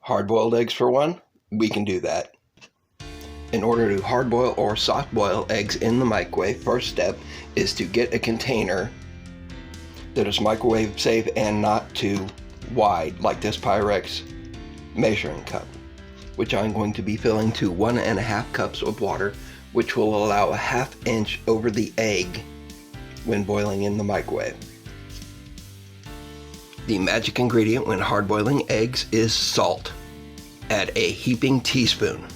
hard-boiled eggs for one, we can do that. In order to hard-boil or soft-boil eggs in the microwave, first step is to get a container that is microwave safe and not too wide, like this Pyrex measuring cup, which I'm going to be filling to 1.5 cups of water, which will allow a 1/2 inch over the egg when boiling in the microwave. The magic ingredient when hard-boiling eggs is salt. Add a heaping teaspoon.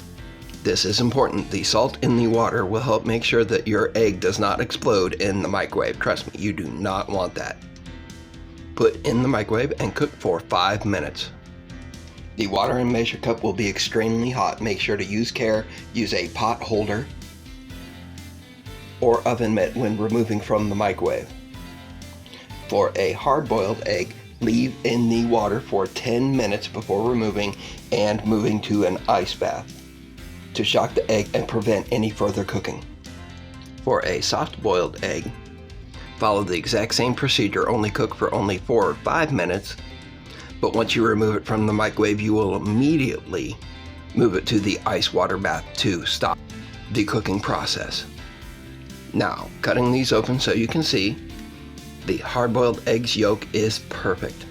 This is important. The salt in the water will help make sure that your egg does not explode in the microwave. Trust me, you do not want that. Put in the microwave and cook for 5 minutes. The water and measure cup will be extremely hot. Make sure to use care. Use a pot holder or oven mitt when removing from the microwave. For a hard-boiled egg, leave in the water for 10 minutes before removing and moving to an ice bath to shock the egg and prevent any further cooking. For a soft-boiled egg, follow the exact same procedure, only cook for only 4 or 5 minutes, but once you remove it from the microwave, you will immediately move it to the ice water bath to stop the cooking process. Now, cutting these open so you can see, the hard-boiled egg's yolk is perfect.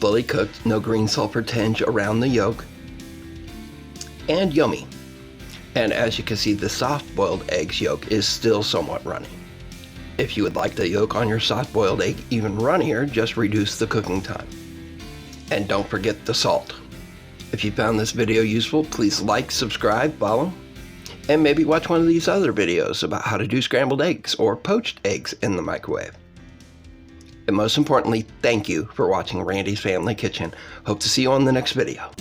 Fully cooked, no green sulfur tinge around the yolk, and yummy. And as you can see, the soft-boiled egg's yolk is still somewhat runny. If you would like the yolk on your soft-boiled egg even runnier, just reduce the cooking time. And don't forget the salt. If you found this video useful, please like, subscribe, follow, and maybe watch one of these other videos about how to do scrambled eggs or poached eggs in the microwave. And most importantly, thank you for watching Randy's Family Kitchen. Hope to see you on the next video.